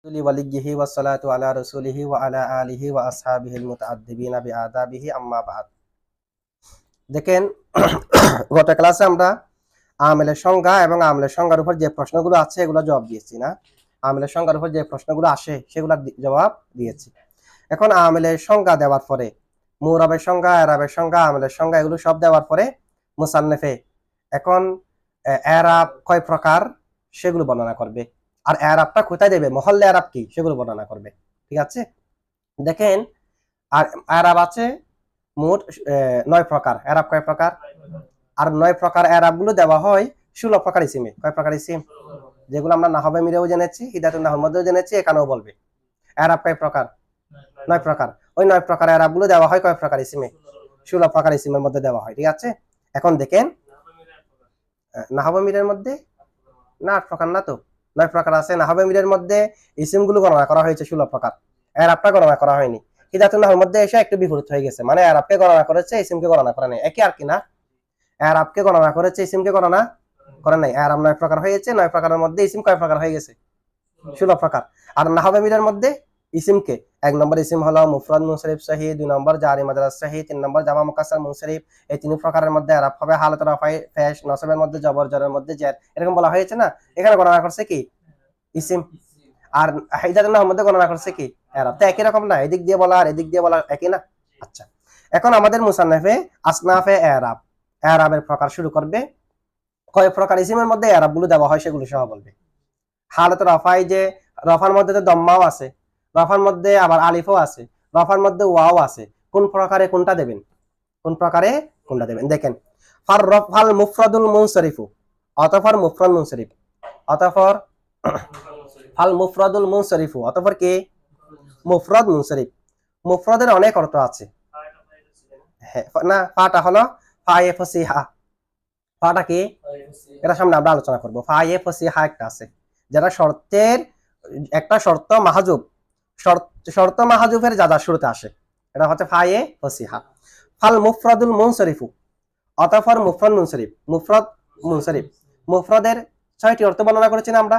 লিওয়ালিয়্যিহি ওয়াসসালাতু আলা রাসূলিহি ওয়া আলা আলিহি ওয়া আসহাবিহিল মুতাআদ্দিবিনা বিআদাবিহি আম্মা বা'দ। দেখেন, গত ক্লাসে আমরা আমেলের সংজ্ঞা এবং আমেলের সংজ্ঞার উপর যে প্রশ্নগুলো আছে এগুলো জবাব দিয়েছি না। আমেলের সংজ্ঞার উপর যে প্রশ্নগুলো আসে সেগুলোর জবাব দিয়েছি। এখন আমেলের সংজ্ঞা দেওয়ার পরে মুরাবের সংজ্ঞা, এরাবের সংজ্ঞা, আমেলের সংজ্ঞা এগুলো সব দেওয়ার পরে মুসান্নেফে এখন এরাব কয় প্রকার সেগুলো বর্ণনা করবে, আর এরাবটা কোথায় দেবে, মহল্লে এরাব কি সেগুলো বর্ণনা করবে। ঠিক আছে, দেখেন, আর এরাব আছে মোট 9 প্রকার। এরাব কয় প্রকার? আর 9 প্রকার এরাব গুলো দেওয়া হয় 16 প্রকার ইসিমে। কয় প্রকার ইসিম? যেগুলো আমরা নাহবে মিরেও জেনেছি, হিদায়াতুন নাহর মধ্যেও জেনেছি, এখানেও বলবে। এরাব কয় প্রকার? 9 প্রকার। ওই 9 প্রকার এরাব গুলো দেওয়া হয় কয় প্রকার ইসিমে? 16 প্রকার ইসিমের মধ্যে দেওয়া হয়। ঠিক আছে, এখন দেখেন নাহবে মিরের মধ্যে না 8 প্রকার না, তো 9 প্রকার আছে। নাহবে মিরের মধ্যে ইসিম গুলো গণনা করা হয়েছে 16 প্রকার, এরাবটা গণনা করা হয়নি। হিদায়াতুন নাহর মধ্যে এসে একটু বিপরীত হয়ে গেছে, মানে এরাবকে গণনা করেছে, ইসিমকে গণনা করে নাই। একই আর কি না, এরাবকে গণনা করেছে, ইসিমকে গণনা করে নাই। এরাব 9 প্রকার হয়েছে, 9 প্রকারের মধ্যে ইসিম কয় প্রকার হয়ে গেছে? 16 প্রকার। আর নাহবে মিরের মধ্যে ইসিমকে 1 নম্বর ইসিম হলো মুফরাদ মুনসারিফ সহিহ, 2 নম্বর জারি মাদ্রাজ সহিহ, 3 নম্বর জামা মুকাসসার মুনসারিফ। এই 3 প্রকারের মধ্যে এরাব হবে হালাত রাফাই ফেশ, নসবের মধ্যে জবর, জরের মধ্যে জের, এরকম বলা হয়েছে না। এখানে গণনা করছে কি? ইসিম। আর হিদায়াতুন নাহর মধ্যে গণনা করছে কি? এরাব। তো একই রকম না, এদিক দিয়ে বলা আর এদিক দিয়ে বলা একই না। আচ্ছা, এখন আমাদের মুসান্নাফে আসনাফে এরাব, এরাবের প্রকার শুরু করবে। কয় প্রকার ইসিমের মধ্যে এরাব গুলো দেওয়া হয় সেগুলো সহ বলবে। হালাত রাফাই, যে রফার মধ্যে তো দম্মাও আছে, রফার মধ্যে আবার আলিফও আছে, রফার মধ্যে ওয়াও আছে, কোন প্রকারে কোনটা দেবেন, কোন প্রকারে কোনটা দেবেন। দেখেন, ফাল মুফরাদুল মুনসারিফু, অতঃপর মুফরাদ মুনসারিফ, অতঃপর ফাল মুফরাদুল মুনসারিফু, অতঃপর কি? মুফরাদ মুনসারিফ। মুফরাদের অনেক অর্থ আছে। হ্যাঁ না, ফাটা হলো ফায়ে ফসিহা। ফাটা কি? এটা সামনে আমরা আলোচনা করব। ফায়ে ফসিহা একটা আছে, যেটা শর্তের একটা শর্ত মাহজুব, শর্ত মাহজুবের যা যা শুরুতে আসে, এটা হচ্ছে ফায়ে ফসিহা। ফাল মুফরাদুল মুনসারিফু, অতঃপর মুফরাদ মুনসারিফ। মুফরাদ মুনসারিফ, মুফরাদের 6টি অর্থ বর্ণনা করেছি না আমরা।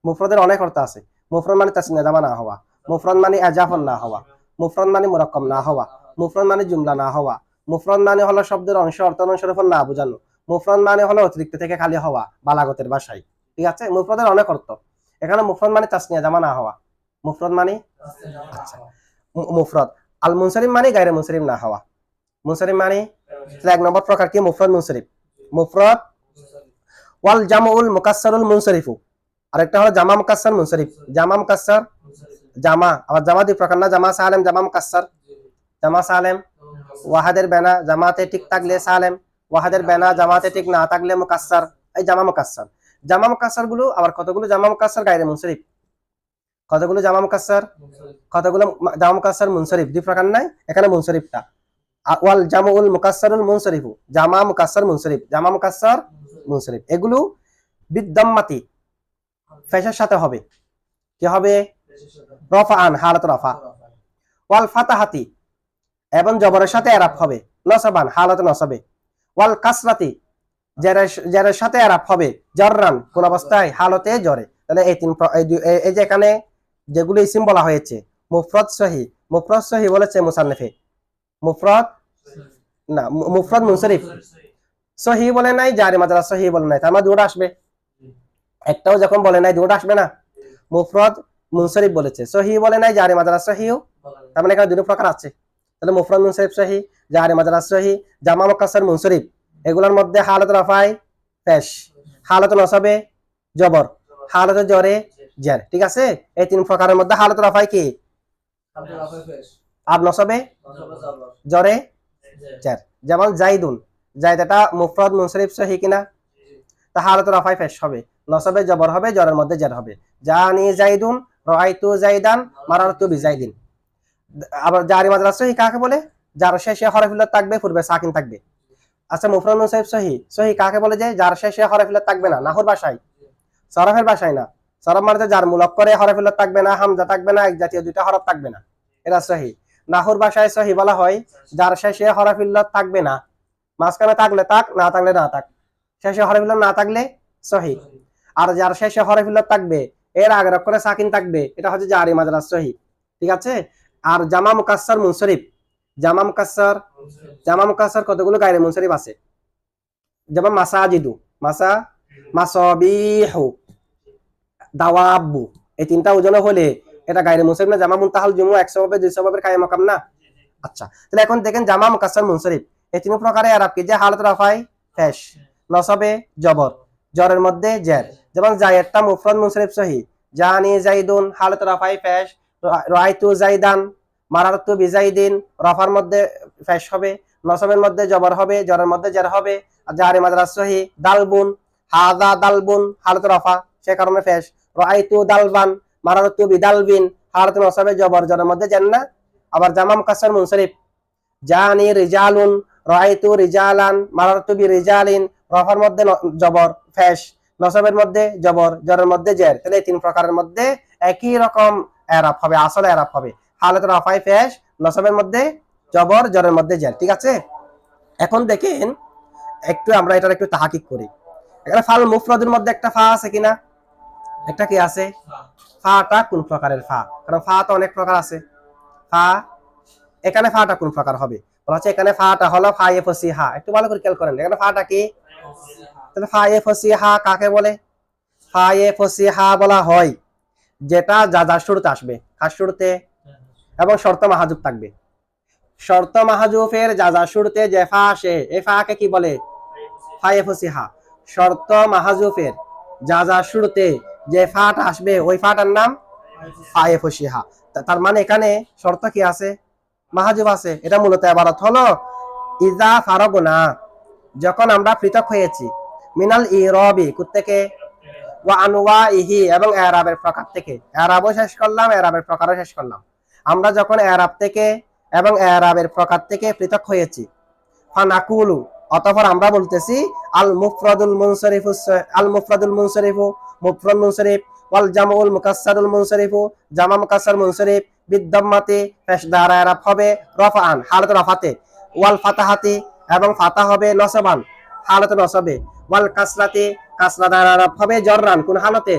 মুফরাদের অনেক অর্থ আছে। মুফরাদ মানে তাসনিয়া জামা না হওয়া, মুফরাদ মানে আজাফন না হওয়া, মুফরাদ মানে মুরাক্কাব না হওয়া, মুফরাদ মানে জুমলা না হওয়া, মুফরাদ মানে হলো শব্দের অংশ অর্থ অনুসারে না বোঝানো, মুফরাদ মানে হলো অতিরিক্ত থেকে খালি হওয়া বালাগতের ভাষায়। ঠিক আছে, মুফরাদের অনেক অর্থ। এখানে মুফরাদ মানে তাসনিয়া জামা না হওয়া, মুফরাদ মানে আচ্ছা মুফরাদ। আল মুনসারিফ মানে গায়রে মুনসারিফ না হওয়া। মুনসারিফ মানে 1 নম্বর প্রকার কি? মুফরাদ মুনসারিফ। মুফরাদ ওয়াল জামউল মুকাসসারুল মুনসারিফু, আরেকটা হলো জামা মুকাসসার মুনসারিফ। জামা মুকাসসার, জামা আবার জামা 2 প্রকার না, জামা সালেম, জামা মুকাসসার। জামা সালেম ওয়াহাদের বেনা জামাতে ঠিক থাকলে সালেম, ওয়াহাদের বেনা জামাতে ঠিক না থাকলে মুকাসসার, এই জামা মুকাসসার। জামা মুকাসসার গুলো আবার কতগুলো জামা মুকাসসার গায়রে মুনসারিফ, কতগুলো জামা মুকাসসার, কতগুলো জামা মুকাসসার মুনসারিফ, 2 প্রকার নাই, এখানে মুনসারিফটা। ওয়াল জামউল মুকাসসারুল মুনসারিফু, জামা মুকাসসার মুনসারিফ, জামা মুকাসসার মুনসারিফ। এগুলো বিদ্দাম্মাতি ফেশের সাথে হবে, কি হবে? রফাআন, হালাত রফা। ওয়াল ফাতাহাতি, এবং জবরের সাথে এরাব হবে, নসবান, হালাত নসবে। ওয়াল কাসরাতি, জেরের সাথে এরাব হবে, জররান, কোন অবস্থায়? হালতে জরে। তাহলে এই যে এখানে যেগুলো ইসিম বলা হয়েছে, মুফরাদ সহিহ, মুফরাদ সহিহ বলেছে মুসান্নিফে, মুফরাদ না মুফরাদ মুনসারিফ। সহিহ বলে নাই, জারি মাদ্রাজ সহিহ বলে নাই, তার মানে দুটো আসবে। একটাও যখন বলে নাই দুটো আসবে না। মুফরাদ মুনসারিফ বলেছে, সহিহ বলে নাই, জারি মাদ্রাজ সহিহ, তার মানে এখানে 2 প্রকার আছে। তাহলে মুফরাদ মুনসারিফ সহিহ, জারি মাদ্রাজ সহিহ, জামা মুকাসসার মুনসারিফ। এগুলোর মধ্যে হালাত রাফাই পেশ, হালাত নসবে জবর, হালাত জরে জের। ঠিক আছে, এই 3 প্রকারের মধ্যে হালাত রাফাই কি? আর নসবে জরে জের। যেমন জাইদুন, জাইদ এটা মুফরাদ মুনসারিফ সহিহ কিনা? তা হালাত রাফাই পেশ হবে, নসবে জবর হবে, জরের মধ্যে জের হবে। জানি জাইদুন, রাআইতু জাইদান, মারারতু বিজাইদিন। আবার জারি মাদ্রাজ সহিহ কাকে বলে? যার শেষে হরফ ইল্লাত থাকবে, পূর্বে সাকিন থাকবে। আচ্ছা, মুফরাদ মুনসারিফ সহিহ, সহিহ কাকে বলে? যে যার শেষে হরফ ইল্লাত থাকবে না, নাহর ভাষায়, সরফের ভাষায় না। সরফ মানে যার মূলক করে হরফ ইল্লাত থাকবে না, হামজা থাকবে না, এক জাতীয় 2টা হরফ থাকবে না, এটা সহিহ। নাহর ভাষায় সহিহ বলা হয় যার শেষে হরফ ইল্লাত থাকবে না, মাঝখানে থাকলে থাক, না থাকলে না থাক, শেষে হরফ ইল্লাত না থাকলে সহিহ। আর যার শেষে হরফ ইল্লাত থাকবে, এর আগের অক্ষরে সাকিন থাকবে, এটা হচ্ছে জারি মাজরার সহি, ঠিক আছে। আর জামা মুকাসসার মুনসরিফ, জামা মুকাসসার কতগুলো গায়রে মুনসরিফ আছে, যেমন মাসাজিদু, মাসাবিহু, দাওয়াবু, এই তিনটা ওজনে হলে এটা গায়রে মুনসরিফ না জামা মুনতাহাল জুমু 100 ভাবে 200 ভাবে কায়েম মাকাম না। আচ্ছা, তাহলে এখন দেখেন জামা মুকাসসার মুনসরিফ এই তিন প্রকারে ইআরাব কি, যে হালত রাফায় পেশ, নসবে জবর, জরের মধ্যে জের, যেমন জায়েদটা মুফরাদ মুনসরিফ সহি, জানি জাইদুন হালত রাফায় পেশ, রাআইতু জাইদান, মারারতু বিজাইদিন রফার মধ্যে পেশ হবে, নসবের মধ্যে জবর হবে, জরের মধ্যে জের হবে, আর জারি মাজরার সহি, দালবুন হাযা দালবুন হালত রাফা সে কারণে পেশ, রাআইতু দালবান, মারারতু বিদালবিন হালত নসবে জবর, জরের মধ্যে জের না। আবার জামা মুকাসসার মুনসরিফ, জানি রিজালুন, রাআইতু রিজালান, মারারতু বিরিজালিন রফার মধ্যে জবর পেশ, নসবের মধ্যে জবর, জরের মধ্যে জের, তাহলে এই তিন প্রকারের মধ্যে একই রকম ইআরাব হবে, আসল ইআরাব হবে হালত রাফায় পেশ, নসবের মধ্যে জবর, জরের মধ্যে জের, ঠিক আছে। এখন দেখেন একটু আমরা এটার একটু তাহাকিক করি। এখানে ফাল মুফরাদের মধ্যে একটা ফা আছে কিনা, একটা কি আছে, ফাটা কোন প্রকারের ফা, কারণ ফা তো অনেক প্রকার আছে, ফা এখানে ফাটা কোন প্রকার হবে, বলা হচ্ছে এখানে ফাটা হলো ফায়ে ফসিহা, একটু ভালো করে খেয়াল করেন এখানে ফাটা কি, তাহলে ফায়ে ফসিহা কাকে বলে, ফায়ে ফসিহা বলা হয় যেটা যা যা শুরুতে আসবে, খাস শুরুতে এবং শর্ত মাহাজুব থাকবে, শর্ত মাহাজুফের যা যা শুরুতে যে ফা আসে এই ফাকে কি বলে, ফায়ে ফসিহা। শর্ত মাহাজুফের যা যা শুরুতে যে ফাটা আসবে ওই ফাটার নাম ফায়ে ফসিহা। তার মানে এখানে শর্ত কি আছে, মাহাজুব আছে, এটা মূলত ইবারত হলো ইজা ফারাগনা, যখন আমরা পৃথক হয়েছি, মিনাল ইরাবি থেকে, ওয়া আনওয়াইহি এবং ইআরাবের প্রকার থেকে, ইআরাবও শেষ করলাম, ইআরাবের প্রকারও শেষ করলাম। আমরা যখন ইআরাব থেকে এবং ইআরাবের প্রকার থেকে পৃথক হয়েছি, ফানাকুলু অতঃপর আমরা বলতেছি আল মুফরাদুল মুনসরিফু, আল মুফরাদুল মুনসরিফু মুফরাদ মুনসরিফ, ওয়াল জামউল মুকাসসারুল মুনসরিফু জামা মুকাসসার মুনসরিফ, বিদ্দাম্মাতি পেশ দ্বারা ইআরাব হবে রফআন হালাত রফাতে, ওয়াল ফাতাহাতি এবং ফাতা হবে নসবান হালাত নসবে, ওয়াল কাসরাতি কাসরা দ্বারা ইআরাব হবে জররান কোন হালতে,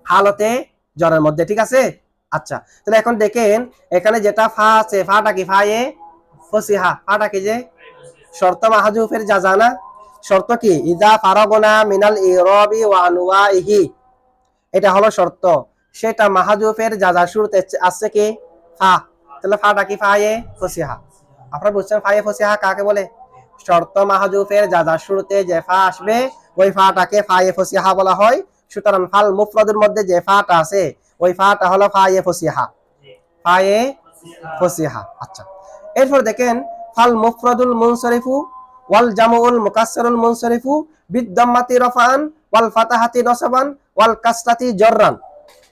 হালতে জরের মধ্যে, ঠিক আছে। আচ্ছা, তাহলে এখন দেখেন এখানে যেটা ফা আছে ফাটা কি, ফায়ে ফসিহা, ফাটা কি যে শর্ত মাহজুফের যা জানা, শর্ত কি ইজা ফারাগনা মিনাল ইরাবি ওয়া আনওয়াইহি, এটা হলো শর্ত, সেটা মাহজুফের যা যা শুরুতে আসছে কি ফা, তাহলে ফাটা কি ফায়ে ফসিহা। আপনারা বুঝছেন ফায়ে ফসিহা কাকে বলে, শর্ত মাহজুফের যা যা শুরুতে যে ফা আসবে ওই ফাটাকে ফায়ে ফসিহা বলা হয়। সুতরাং ফাল মুফরাদের মধ্যে যে ফাটা আছে ওই ফাটা হলো ফায়ে ফসিহা, ফায়ে ফসিহা। আচ্ছা, এরপর দেখেন ফাল মুফরাদুল মুনসরিফু ওয়াল জামউল মুকাসসারুল মুনসরিফু বিদ্দাম্মাতি রাফান ওয়াল ফাতাহাতি নসবান ওয়াল কাসরাতি জররান,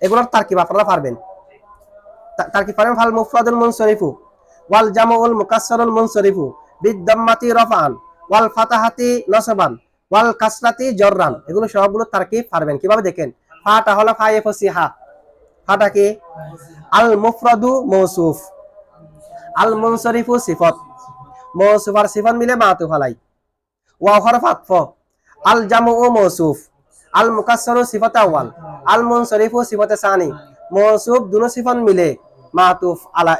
এগুলোর তারকিব আপনারা পারবেন, তারকিব পারেন। ফাল মুফরাদুল মুনসরিফু ওয়াল জামউল মুকাসসারুল মুনসরিফু বিদ্দাম্মাতি রাফান ওয়াল ফাতাহাতি নসবান ওয়াল কাসরাতি জররান, এগুলো সবগুলো তারকিব পারবেন কিভাবে, দেখেন ফাটা হলো ফায়ে ফসিহা, ফাটা কি আল মুফরাদু মৌসুফ, আল মুনসরিফু সিফত, মৌসুফ আর সিফত মিলে মাতুফ আলাই, ওয়া হরফ আতফ, আল জামউ মৌসুফ, আল মুকাসসারু সিফত আউয়াল, আল মুনসরিফু সিফত সানি, মৌসুফ দুনো সিফত মিলে মাতুফ আলাই,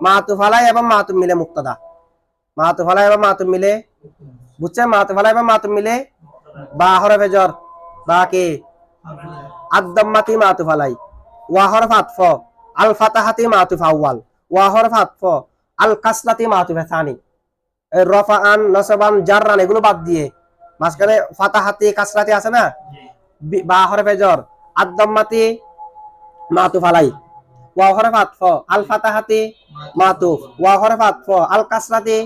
মাতুফ আলাই এবং মাতুফ মিলে মুক্তাদা, মাতুফ আলাই এবং মাতুফ মিলে, বুঝছেন, মাতুফ আলাই এবং মাতুফ মিলে বা হরফে জর, বা কি আদ-দাম্মাতি মাতুফ আলাই, ওয়া হরফ আতফ, আল ফাতাহাতি মাতুফ আউয়াল, ওয়া হরফ আতফ, আল কাসরাতি মাতুফ সানি, রফাআন নসবান জাররান এগুলো বাদ দিয়ে মাঝখানে ফাতাহাতি কাসরাতি আছে না, বা হরফে জর, আদ-দাম্মাতি মাতুফ আলাই, ওয়া হরফ আতফ, আল ফাতাহাতি মাতুফ, ওয়া হরফ আতফ, আল কাসরাতি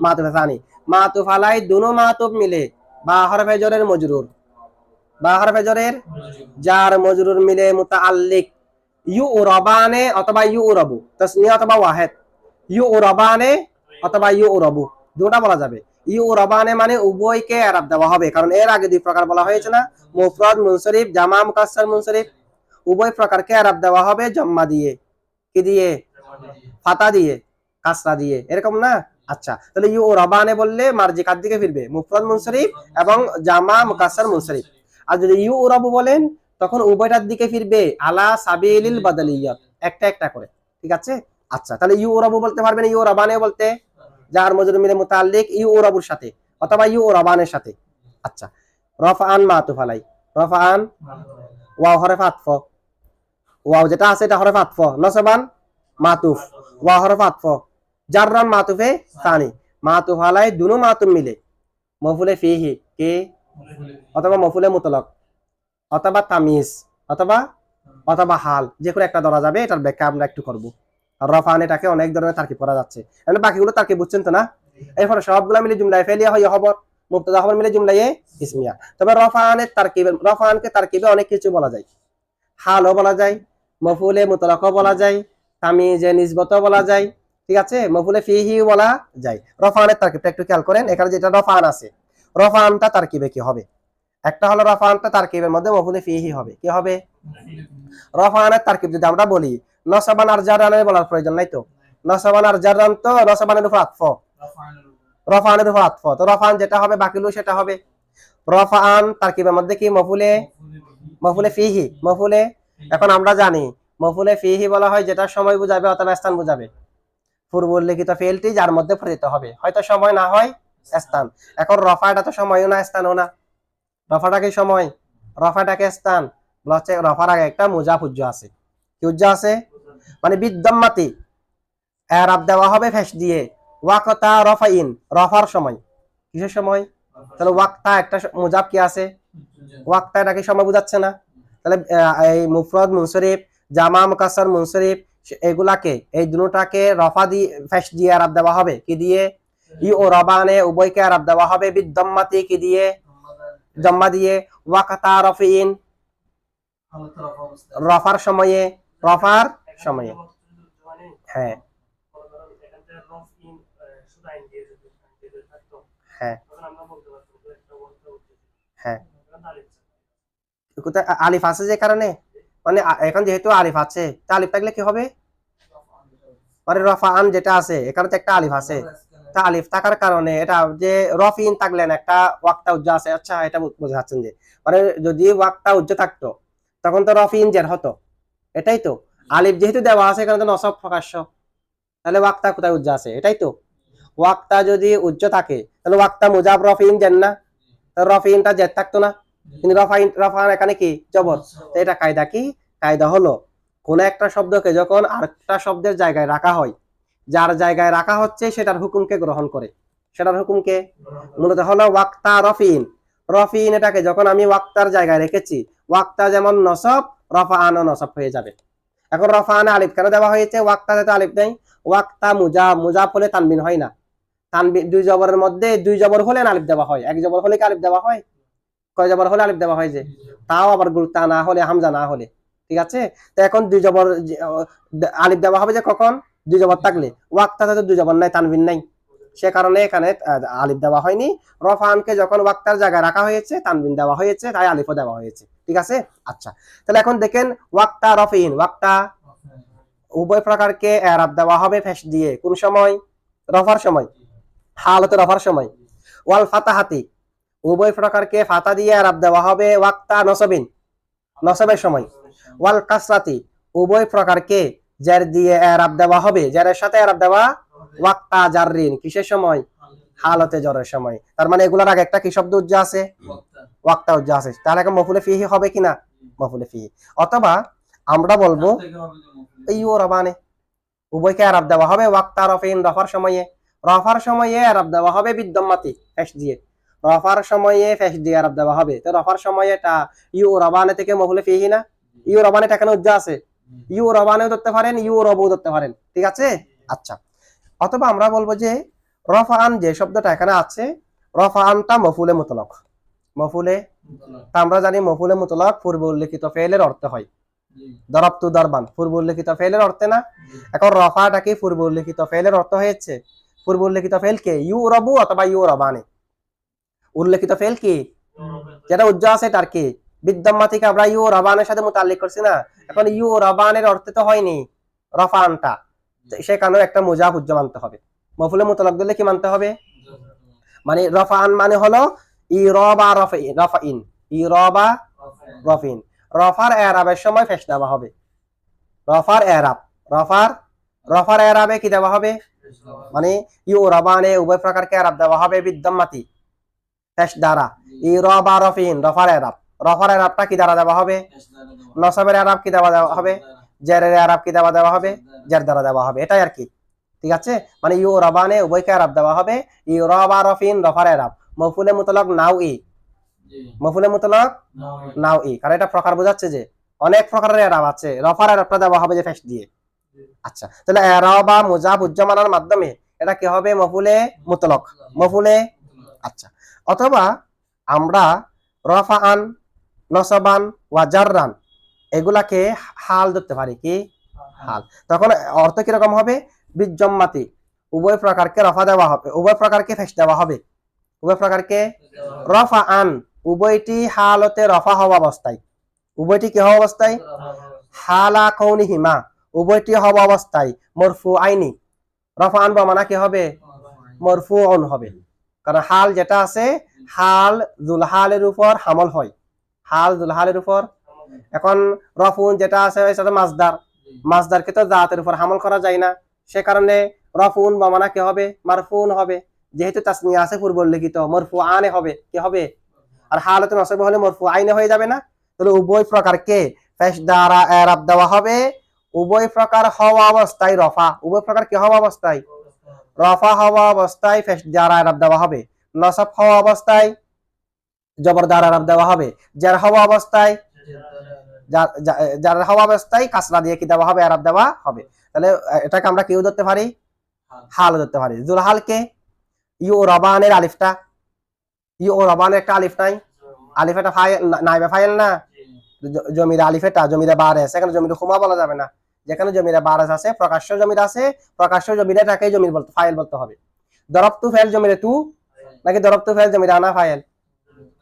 মাতুফ সানি, মাতুফ আলাই দুনো মাতুফ মিলে বা হরফে জরের মজরুর, বা হরফে জরের জার মজরুর মিলে মুতাআল্লিক, ইউরাবানে অথবা ইউরাবু, তাসনিয়া অথবা ওয়াহিদ, ইউরাবানে অথবা ইউরাবু দুটো বলা যাবে। ইউরাবানে মানে উভয়কে ইআরাব দেওয়া হবে, কারণ এর আগে দুই প্রকার বলা হয়েছে না, মুফরাদ মুনসরিফ জামা মুকাসসার মুনসরিফ, উভয় প্রকারকে ইআরাব দেওয়া হবে জম্মা দিয়ে, কি দিয়ে, ফাতা দিয়ে, কাসরা দিয়ে, এরকম না। আচ্ছা, তাহলে ইউরাবানে বললে মার্জি কার দিকে ফিরবে, মুফরাদ মুনসরিফ এবং জামা মুকাসসার মুনসরিফ। আর যদি ইউরাবু বলেন তখন উভয়টার দিকে ফিরবে আলা সাবিলিল বাদালিয়াত, একটা একটা করে। ঠিক আছে, আচ্ছা তাহলে ইউরাবু বলতে পারবেন ইউরাবানে বলতে, যার মজরুর মিলে মুতাল্লিক ইউরাবুর সাথে অথবা ইউরাবানের সাথে। আচ্ছা, রফআন মাতুফ আলাই, রফআন ওয়াও হরফ আতফ, ওয়াও যেটা আছে এটা হরফ আতফ, নসবান মাতুফ, ওয়াও হরফ আতফ, জাররান মাতুফে সানি, মাতুফ আলাই দুনো মাতুফ মিলে মফুলে ফিহি কে অথবা মফুলে মুতলাক অথবা তামিজ অথবা অথবা হাল, যে কোনো একটা ধরা যাবে। এটার ব্যাখ্যা আমরা একটু করব। আর রফান এটাকে অনেক ধরনের তারকিব করা যাচ্ছে, মানে বাকিগুলো তারকিব বুঝছেন তো না। এরপরে সবগুলা মিলে জুমলায় ফেলিয়া হয় খবর, মুবতাদা খবর মিলে জুমলায় ইসমিয়া। তবে রফানের তারকিবে, রফানকে তারকিবে অনেক কিছু বলা যায়, হালও বলা যায়, মফুলে মুতলাকও বলা যায়, তামিজে নিসবতও বলা যায়। ঠিক আছে, মফুলে ফিহি বলা যায়। রফানের তারকিবটা একটু খেয়াল করেন, এখানে যেটা রফান আছে, রফানটা তারকিবে কি হবে? একটা হলো রফানটা তারকিবের মধ্যে মফুলে ফিহি হবে, কি হবে? রফানের তারকিব যদি আমরা বলি নসবান আর জাররানের বলার প্রয়োজন নাই তো, নসবান আর জাররান তো নসবানের উপর আতফ, রফানের উপর আতফ, তো রফান যেটা হবে বাকিগুলো সেটা হবে। রফান তারকিবের মধ্যে কি মফুলে, মফুলে ফিহি, মফুলে। এখন আমরা জানি মফুলে ফিহি বলা হয় যেটা সময় বুঝাবে অথবা স্থান বুঝাবে। পূর্ব উল্লেখিত ফেলটি যার মধ্যে পরিচিত হবে, হয়তো সময় না হয় স্থান। এখন রফাটা তো সময়ও না স্থানও না, রফাটাকে সময়, রফাটাকে স্থান। হচ্ছে রফার আগে একটা মুজাফ উজ্জ আছে, কি উজ্জ আছে? মানে বিদ্যম্মাতি এরাব দেওয়া হবে ফেস দিয়ে, ওয়াকতা রফাইন, রফার সময়। কিসের সময়? তাহলে ওয়াক্তা একটা মুজাফ কি আছে, ওয়াক্তা এটাকে সময় বুঝাচ্ছে না। তাহলে এই মুফরদ মুনসরিফ, জামা মুকাসসার মুনসরিফ, এগুলাকে এই দুটোটাকে রফা দিয়ে ফেস দিয়ে এরাব দেওয়া হবে, কি দিয়ে? ই ও রবানে উভয়কে এরাব দেওয়া হবে বিদ্যম্মাতি, কি দিয়ে? জম্মা দিয়ে। ওয়াকতা রফিন, রফার সময়ে, রফার সময়ে। হ্যাঁ হ্যাঁ হ্যাঁ, আলিফ আছে যে কারণে, মানে এখন যেহেতু আলিফ আছে, তা আলিফ থাকলে কি হবে? মানে রফাআন যেটা আছে এখানে তো একটা আলিফ আছে, তা আলিফ থাকার কারণে এটা যে রফিন থাকলেন একটা ওয়াক্তা উজ্জা আছে। আচ্ছা, এটা বোঝাচ্ছেন যে মানে যদি ওয়াক্তা উজ্জা থাকতো তখন তো রফিন জের হতো, এটাই তো। আলিফ যেহেতু দেওয়া আছে এখানে তো নসব প্রকাশ্য, তাহলে ওয়াক্তা কোথায় উজ্জা আছে? এটাই তো। ওয়াক্তা যদি উজ্জ থাকে তাহলে ওয়াক্তা মুজাব রফিন জেন না, রফিনটা জেদ থাকতো না, কিন্তু রফান এখানে কি জবর। তো এটা কায়দা কি? কায়দা হলো কোন একটা শব্দকে যখন আরেকটা শব্দের জায়গায় রাখা হয়, যার জায়গায় রাখা হচ্ছে সেটার হুকুমকে গ্রহণ করে, সেটার হুকুমকে মূলত হলো ওয়াক্তা রফিন। রফিন এটাকে যখন আমি ওয়াক্তার জায়গায় রেখেছি, ওয়াক্তা যেমন নসব, রফাআনও নসব হয়ে যাবে। এখন রফাআনে আলিফ কেন দেওয়া হয়েছে? ওয়াক্তাতে তো আলিফ নেই। ওয়াক্তা মুজাব, মুজাব হলে তানবিন হয় না, তানবিন দুই জবরের মধ্যে দুই জবর হলে আলিফ দেওয়া হয়, এক জবর হলে কি আলিফ দেওয়া হয়? কয় জবর হলে আলিফ দেওয়া হয় যে, তাও আবার গুলতা না হলে, হামজা না হলে। ঠিক আছে, তো এখন দুই জবর আলিফ দেওয়া হবে যে কখন? দুই জবর থাকলে। ওয়াক্তাতে তো দুই জবর নাই, তানবিন নাই, সে কারণে এখানে আলিফ দেওয়া হয়নি। রফানকে যখন ওয়াক্তার জায়গায় রাখা হয়েছে তানবিন দেওয়া হয়েছে, তাই আলিফও দেওয়া হয়েছে। ঠিক আছে, আচ্ছা তাহলে এখন দেখেন ওয়াক্তা রফিন, ওয়াক্তা উভয় প্রকারকে এরাব দেওয়া হবে ফেস দিয়ে, কোন সময়? রফার সময়, হালতে রফার সময়। ওয়াল ফাতাহাতি উভয় প্রকারকে ফাতা দিয়ে এরাব দেওয়া হবে ওয়াক্তা নসবিন, নসবের সময়। ওয়াল কাসরাতি উভয় প্রকারকে জের দিয়ে এরাব দেওয়া হবে, জেরের সাথে এরাব দেওয়া ওয়াক্তা জাররিন, কিসের সময়? হালতে জরের সময়। তার মানে এগুলোর আগে একটা কি শব্দ উজ্জা আছে? ওয়াক্তা উজ্জা আছে। তাহলে এখন মফুলে ফিহি হবে কিনা? মফুলে ফিহি। অথবা আমরা বলবো ইউ রবানে উভয়কে এরাব দেওয়া হবে ওয়াক্তা রফিন, রফার সময়ে। রফার সময়ে এরাব দেওয়া হবে বিদ্যম্মাতি ফেস দিয়ে, রফার সময়ে ফেস দিয়ে এরাব দেওয়া হবে। তো রফার সময়ে এটা ইউ রবানে থেকে মফুলে ফিহি না? ইউ রবানে এখানে উজ্জা আছে, ইউ রবানেও ধরতে পারেন, ইউ রবও ধরতে পারেন। ঠিক আছে, আচ্ছা। অথবা আমরা বলবো যে রফাআন যে শব্দটা এখানে আছে, রফাআনটা মফুলে মুতলাক, মফুলে। আমরা জানি মফুলে মুতলাক পূর্ব উল্লেখিত ফেলের অর্থ হয়, দরবতু দরবান পূর্ব উল্লেখিত ফেলের অর্থে না। এখন রফাটা কি পূর্ব উল্লেখিত ফেলের অর্থ হয়েছে? পূর্ব উল্লেখিত ফেল কে? ইউ রবু অথবা ইউ রবানে। উল্লেখিত ফেল কি যেটা উজ্জা আছে তার কি? বিদ্যম্মা থেকে আমরা ইউ রবানের সাথে মুতাল্লিক করছি না। এখন ইউ রবানের অর্থে তো হয়নি রফানটা, সেখানেও একটা মুজাফ উজ্জা মানতে হবে। মফুলে মুতলাক দিলে কি মানতে হবে? মানে রফান মানে হলো ইরবা রফাইন, ইরবা রফিন। রফার এরাবের সময় ফেস দেওয়া হবে। রফার এরাব, রফার এরাবে কি দেওয়া হবে, মানে ইউরাবানে উভয় প্রকারকে এরাব দেওয়া হবে বিদ্যমাতি ফেস দ্বারা। ইউরাবা রফিন রফার এরাব, রফার এরাবটা কি দ্বারা দেওয়া হবে, নসবের এরাব কি দেওয়া হবে, জেরের এরাব কি দেওয়া হবে, জের দ্বারা দেওয়া হবে, এটাই আর কি। ঠিক আছে, মানে ইউরাবানে উভয়কে এরাব দেওয়া হবে। ইউরাবা রফিন রফার এরাব, মফুলে মুতলাক নাও ই, মফুলে মুতলাক নাও ই, কারণ এটা প্রকার বোঝাচ্ছে যে অনেক প্রকারের এরাব আছে, রফার এরাবটা দেওয়া হবে যে ফেস দিয়ে। আচ্ছা, তাহলে এরাব বা মুজাফ উজ্জামানার মাধ্যমে এটা কি হবে, মফুলে মুতলাক, মফুলে। আচ্ছা, অথবা আমরা রফাআন, নসবান ওয়া জাররান এগুলাকে হাল ধরতে পারি, কি হাল। তখন অর্থ কিরকম হবে, বিজ্জম্মাতি উভয় প্রকারকে রফা দেওয়া হবে, উভয় প্রকারকে ফেস দেওয়া হবে, উভয় প্রকারকে রফাআন উভয়টি হালতে রফা হওয়া অবস্থায়, উভয়টি কি হওয়া অবস্থায়, হালা কৌনিহিমা উভয়টি হওয়া অবস্থায় মরফু আইনি, রফাআন বা মানা কি হবে, মরফুউন হবে। কারণ হাল যেটা আছে, হাল জুলহালের উপর হামল হয়, হাল জুলহালের উপর। এখন রফুন যেটা আছে সেটা মাসদার, মাসদারকে তো জাতের উপর হামল করা যায় না, সে কারণে রফুন বা মানা কি হবে, মারফুন হবে। যেহেতু তাসনিয়া আছে পূর্ব লিখিত, মরফু আনে হবে, কি হবে, আর হালতে নসব হলে মরফু আইনে হয়ে যাবে না। তাহলে উভয় প্রকারকে ফেস দ্বারা এরাব দেওয়া হবে, উভয় প্রকার হওয়া অবস্থায় রফা, উভয় প্রকার কি হওয়া অবস্থায়, রফা হওয়া অবস্থায় ফেস দ্বারা এরাব দেওয়া হবে, নসব হওয়া অবস্থায় জবর দ্বারা এরাব দেওয়া হবে, জার হওয়া অবস্থায় যার হওয়া অবস্থায় কাসরা দিয়ে কি দেওয়া হবে, এরাব দেওয়া হবে। তাহলে এটাকে আমরা কেউ ধরতে পারি, হাল ধরতে পারি। জুলহালকে ইউরাবানের আলিফটা, ইউরাবানের একটা আলিফ নাই, আলিফ এটা ফাইল নাইবে ফাইল না, জমির আলিফ এটা জমিরে বারেস, এখানে জমির খুমা বলা যাবে না, যেখানে জমিরে বারেস আছে প্রকাশ্য জমির আছে, প্রকাশ্য জমিরে এটাকে জমির বলতে ফাইল বলতে হবে। দরবতু ফাইল জমিরে তু নাকি দরবতু ফাইল জমিরে আনা ফাইল,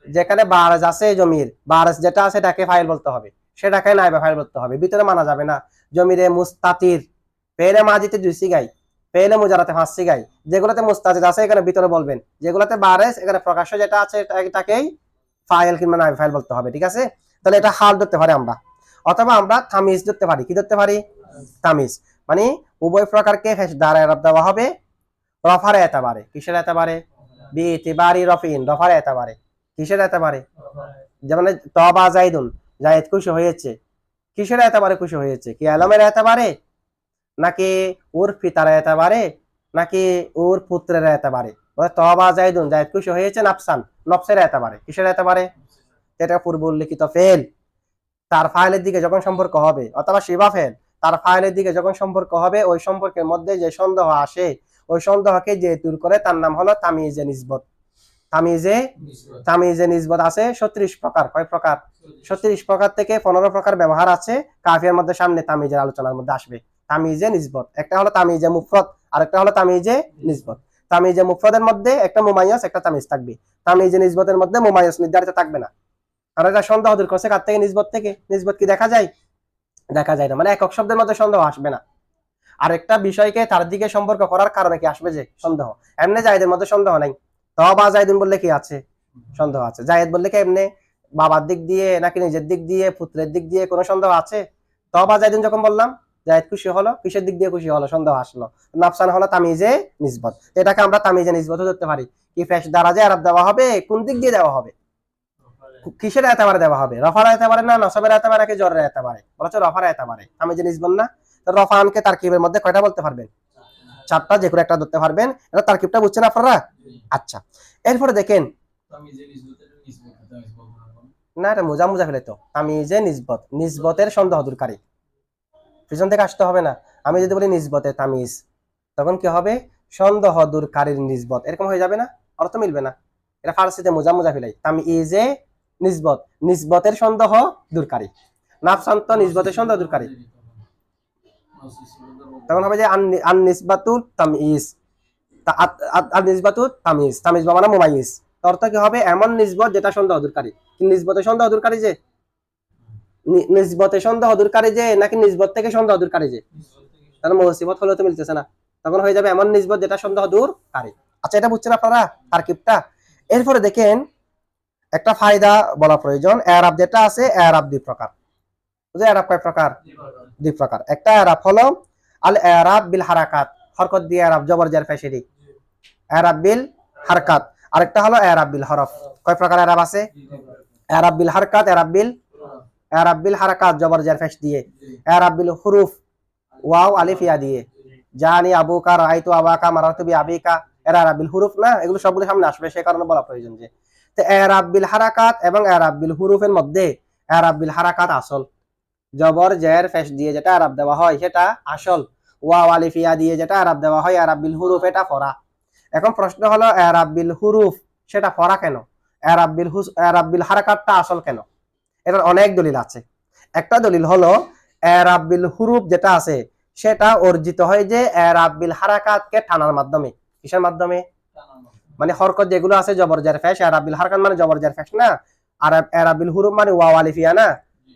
যেখানে বারেস আছে জমির বারেস যেটা আছে এটাকে ফাইল বলতে হবে, সেটাকে নাইবে ফাইল বলতে হবে, ভিতরে মানা যাবে না। জমিরে মুস্তাতির পেলে মাজিতে দুই সিগাই, পেলে মুজারাতে পাঁচ সিগাই, যেগুলোতে মুস্তাতির আছে এখানে ভিতরে বলবেন, যেগুলোতে বারেস এখানে প্রকাশ্য যেটা আছে এটাকেই ফাইল কিংবা নাইবে ফাইল বলতে হবে। ঠিক আছে, তাহলে এটা হাল ধরতে পারি আমরা, অথবা আমরা তামিজ ধরতে পারি, কি ধরতে পারি, তামিজ, মানে উভয় প্রকারকে ফেস দ্বারা এরাব দেওয়া হবে রফার এতাবারে, কিসের এতাবারে, বিতিবারি রফিন রফার এতাবারে, কিসের এতাবারে, যেমন তবা জাইদুন জায়েদ খুশি হয়েছে, কিসের এতাবারে খুশি হয়েছে, কি আলমের এতাবারে নাকি ওর পিতার এতাবারে নাকি ওর পুত্রের এতাবারে। তবা জাইদুন জায়েদ খুশি হয়েছে নাফসান নফসের এতাবারে, কিসের এতাবারে, এটা পূর্ব উল্লেখিত ফেল তার ফাইলের দিকে যখন সম্পর্ক হবে, অথবা শিবা ফেল তার ফাইলের দিকে যখন সম্পর্ক হবে, ওই সম্পর্কের মধ্যে যে সন্দেহ আসে ওই সন্দেহকে যে দূর করে তার নাম হলো তামিজে নিসবত। তামিজে নিসবত আছে 36 প্রকার, কয় প্রকার, 36 প্রকার থেকে 15 প্রকার ব্যবহার আছে কাফিয়ার মধ্যে, সামনে তামিজের আলোচনার মধ্যে আসবে। তামিজে নিসবত একটা হলো তামিজে মুফরদ, আর একটা হলো তামিজে নিসবত। তামিজে মুফরদের মধ্যে একটা মুমাইয়াস একটা তামিজ থাকবে, তামিজে নিসবতের মধ্যে মুমাইয়াস নির্ধারিত থাকবে না। আর এটা সন্দেহ দূর করছে কার থেকে, নিসবত থেকে। নিসবত কি দেখা যায়, দেখা যায় না, মানে একক শব্দের মধ্যে সন্দেহ আসবে না। আর একটা বিষয়কে তার দিকে সম্পর্ক করার কারণে কি আসবে, যে সন্দেহ। এমনি জায়েদের মধ্যে সন্দেহ নাই, তবা জায়েদুন বললে কি আছে, সন্দেহ আছে। জায়েদ বললে কি এমনি বাবার দিক দিয়ে নাকি নিজের দিক দিয়ে পুত্রের দিক দিয়ে কোনো সন্দেহ আছে। তবা জায়েদুন যখন বললাম জায়েদ খুশি হলো, কিসের দিক দিয়ে খুশি হলো, সন্দেহ আসলো, নাফসান হলো তামিজে নিসবত। এটাকে আমরা তামিজে নিসবত ধরতে পারি। কি ফেস দ্বারা যে আরব দেওয়া হবে, কোন দিক দিয়ে দেওয়া হবে, কিসের এতাবারে দেওয়া হবে, রফার এতাবারে না নসবের এতাবারে নাকি জরের এতাবারে, বলছো রফার এতাবারে। আমি যে নিসবত না, রফানকে তারকিবের মধ্যে কয়টা বলতে পারবেন, 4টা, যে কোনো একটা ধরতে পারবেন। এটা তারকিবটা বুঝছেন আপনারা। আচ্ছা, এরপরে দেখেন না, এটা মোজা মোজা ফেলে তো, তামিজে নিসবত, নিসবতের সন্দেহ দূরকারী, পিছন থেকে আসতে হবে না। আমি যদি বলি নিসবতে তামিজ, তখন কি হবে, সন্দেহ দূরকারীর নিসবত, এরকম হয়ে যাবে না, অর্থ মিলবে না। এটা ফারসিতে মোজা মোজা ফেলাই, তামিজে নিসবত, নিসবতের সন্দেহ দূরকারী। নাফসান তো নিসবতের সন্দেহ দূরকারী, তখন হবে যে আন নিসবাতু তামিজ, আর নিসবাতু তামিজ, তামিজ মানে মুমাইয়িজ। অর্থ কি হবে, এমন নিসবত যেটা সন্দেহ দূরকারী। নিসবতে সন্দেহ দূরকারী যে, নিসবতে সন্দেহ দূরকারী যে নাকি নিসবত থেকে সন্দেহ দূরকারী যে, তাহলে মুসিবত হলে তো মিলতেছে না, তখন হয়ে যাবে এমন নিসবত যেটা সন্দেহ দূরকারী। আচ্ছা, এটা বুঝছেন আপনারা তারকিবটা। এরপরে দেখেন একটা ফায়দা বলা প্রয়োজন। এরাব যেটা আছে এরাব দুই প্রকার। বুঝলে এরাব কয় প্রকার? দুই প্রকার। একটা এরাব হলো আল এরাব বিল হারাকাত, হরকত দিয়ে এরাব, জবর জের পেশেরি, এরাব বিল হারকাত। আরেকটা হলো এরাব বিল হরফ। কয় প্রকার এরাব আছে? এরাব বিল হারকাত, এরাব বিল হারাকাত জবর জের পেশ দিয়ে, এরাব বিল হুরুফ ওয়াও আলিফ ইয়া দিয়ে, জানি আবুকা রাআইতু আবাকা মারারতু বি আবিকা, এরাব বিল হুরুফ না, এগুলো সবগুলো সামনে আসবে, সেই কারণে বলা প্রয়োজন যে তো এরাব বিল হারাকাত এবং এরাব বিল হুরুফের মধ্যে এরাব বিল হারাকাত আসল, জবর জের পেশ দিয়ে যেটা এরাব দেওয়া হয় সেটা আসল, ওয়াও আলিফ ইয়া দিয়ে যেটা এরাব দেওয়া হয় এরাব বিল হুরুফ এটা ফরা। এখন প্রশ্ন হলো এরাব বিল হুরুফ সেটা ফরা কেন, এরাব বিল হারাকাতটা আসল কেন? এটার অনেক দলিল আছে। একটা দলিল হলো এরাব বিল হুরুফ যেটা আছে সেটা অর্জিত হয় যে এরাব বিল হারাকাতকে টানার মাধ্যমে। কিসের মাধ্যমে? মানে হরকত যেগুলো আছে জবর জের পেশ, এরাব বিল হারাকাত মানে জবর জের পেশ না, আর এরাব বিল হুরুফ মানে ওয়াও আলিফ ইয়া না,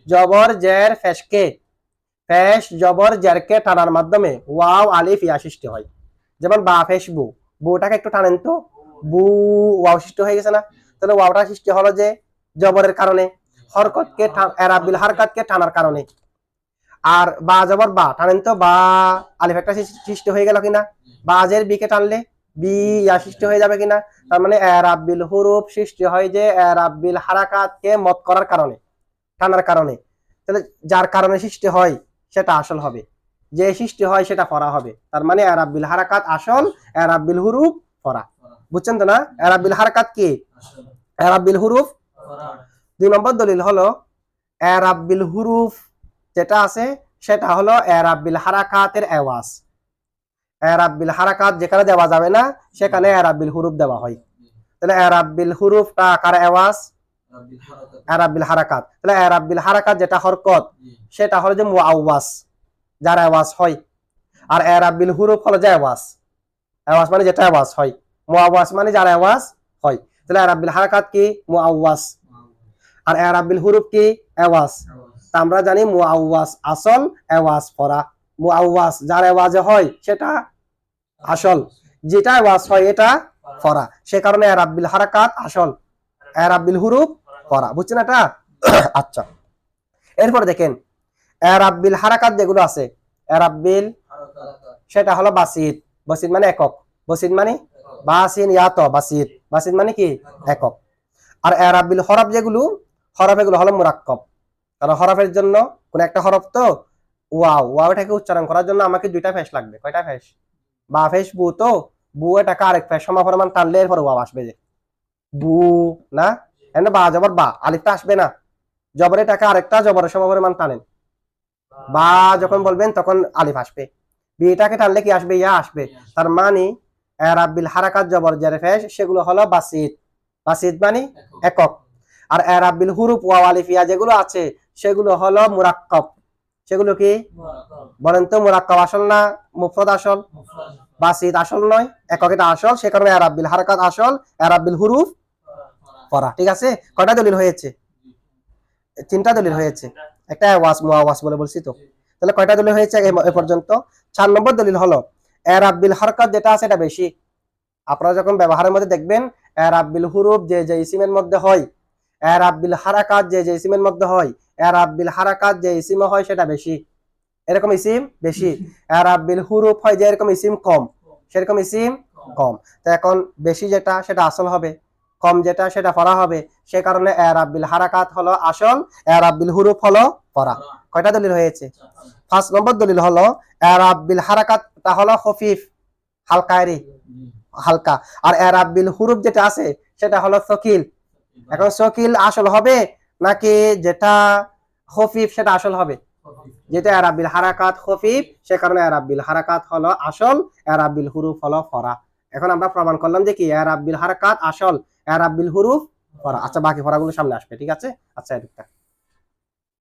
জবর জের পেশকে, পেশ জবর জেরকে টানার মাধ্যমে ওয়াও আলিফ ইয়া সৃষ্টি হয়। যেমন বা পেশ বু, বুটাকে একটু টানেন তো, বু, ওয়াও সৃষ্টি হয়ে গেছে না? তাহলে ওয়াওটা সৃষ্টি হলো যে জবরের কারণে, হরকতকে এরাব বিল হারকাতকে টানার কারণে। আর বা জবর বা টানেন তো, বা আলিফ একটা সৃষ্টি হয়ে গেল কিনা? বা জের বি কে টানলে বি ইয়া সৃষ্টি হয়ে যাবে কিনা? তার মানে এরাব বিল হুরুফ সৃষ্টি হয় যে এরাব বিল হারাকাতকে মত করার কারণে, টানার কারণে। তাহলে যার কারণে সৃষ্টি হয় সেটা আসল হবে, যে সৃষ্টি হয় সেটা ফরা হবে। তার মানে এরাব বিল হারাকাত আসল, এরাব বিল হুরুফ ফরা। বুঝছেন তো না? এরাব বিল হারাকাত কি, এরাব বিল হুরুফ। দুই নম্বর দলিল হলো এরাব বিল হুরুফ যেটা আছে সেটা হলো এরাব বিল হারাকাতের এওয়াজ। এরাব বিল হারাকাত যেখানে দেওয়া যাবে না সেখানে এরাব বিল হুরুফ দেওয়া হয়। তাহলে এরাব বিল হুরুফটা কার এওয়াজ? এরাব বিল হারাকাত। তাহলে এরাব বিল হারাকাত যেটা হরকত সেটা হলো যে মুআওয়াজ, যার আওয়াজ হয়। আর এরাব বিল হুরুফ হলো যে আওয়াজ, আওয়াজ মানে যেটা আওয়াজ হয়, মুআওয়াজ মানে যার আওয়াজ হয়। তাহলে এরাব বিল হারাকাত কি? মুআওয়াজ। আর এরাব বিল হুরুফ কি? আওয়াজ। তা আমরা জানি মুআওয়াজ আসল, আওয়াজ ফরা। মুআওয়াজ যার আওয়াজ হয় সেটা আসল, যেটা আওয়াজ হয় এটা ফরা। সে কারণে এরাব বিল হারাকাত আসল, এরাব বিল হুরুফ ফরা। বুঝছেন এটা? আচ্ছা, এরপর দেখেন এরাব বিল হারাকাত যেগুলো আছে, এরাব বিল সেটা হলো বাসিত। বাসিত মানে একক, বাসিত মানে বাসিন ইয়াত বাসিত, বাসিত মানে কি? একক। আর এরাব বিল হরফ যেগুলো, হরফ এগুলো হলো মুরাক্কাব। কারণ হরফের জন্য কোন একটা হরফ তো ওয়াও, ওয়াওটাকে উচ্চারণ করার জন্য আমাকে দুইটা ফেস লাগবে। কয়টা ফেস? বা ফেস বু, তো বু এটাকে আরেক ফেস সমপরিমাণ টানলে এরপর ওয়াও আসবে, যে বু না, এনে বা জবর বা, আলিফটা আসবে না, জবরে টাকা আরেকটা জবরের সমপরিমাণ টানেন, বা যখন বলবেন তখন আলিফ আসবে, বিটাকে টানলে কি আসবে? ইয়া আসবে। তার মানে এরাব বিল হারাকাত জবর জের পেশ সেগুলো হলো বাসিত, বাসিত মানে একক। আর এরাব বিল হুরুফ ওয়াও আলিফ ইয়া যেগুলো আছে সেগুলো হলো মুরাক্কাব। সেগুলো কি বলেন তো? মুরাক্কাব আসল না মুফরদ আসল? বাসিত আসল নয়, একক এটা আসল। সে কারণে এরাব বিল হারাকাত আসল, এরাব বিল হুরুফ ফরা। ঠিক আছে? কয়টা দলিল হয়েছে? তিনটা দলিল হয়েছে। একটা ওয়াস মুআওয়াজ বলে বলছি তো। তাহলে কয়টা দলিল হয়েছে এ পর্যন্ত? 4 নম্বর দলিল হলো এরাব বিল হারকাত যেটা আছে এটা বেশি। আপনারা যখন ব্যবহারের মধ্যে দেখবেন এরাব বিল হুরুফ যে যে ইসিমের মধ্যে হয়, এরাব বিল হারাকাত যে যে ইসিমের মধ্যে হয়, এরাব বিল হারাকাত যে ইসিমে হয় সেটা বেশি, এরকম ইসিম বেশি। এরাব বিল হুরুফ হয় যে এরকম ইসিম কম, সেরকম ইসিম কম। তো এখন বেশি যেটা সেটা আসল হবে, কম যেটা সেটা ফরা হবে। সে কারণে এরাব বিল হারাকাত হলো আসল, এরাব বিল হুরুফ হলো ফরা। কয়টা দলিল হয়েছে? 5 নম্বর দলিল হলো এরাব বিল হারাকাতটা হলো খফিফ, হালকায়রি, হালকা। আর এরাব বিল হুরুফ যেটা আছে সেটা হলো সকিল। এখন সকিল আসল হবে নাকি যেটা খফিফ সেটা আসল হবে? যেটা এরাব বিল হারাকাত খফিফ, সে কারণে এরাব বিল হারাকাত হলো আসল, এরাব বিল হুরুফ হলো ফরা। এখন আমরা প্রমাণ করলাম যে কি এরাব বিল হারাকাত আসল, এরাব বিল হুরুফ ফরা। আচ্ছা, বাকি ফরাগুলো সামনে আসবে। ঠিক আছে? আচ্ছা, এটা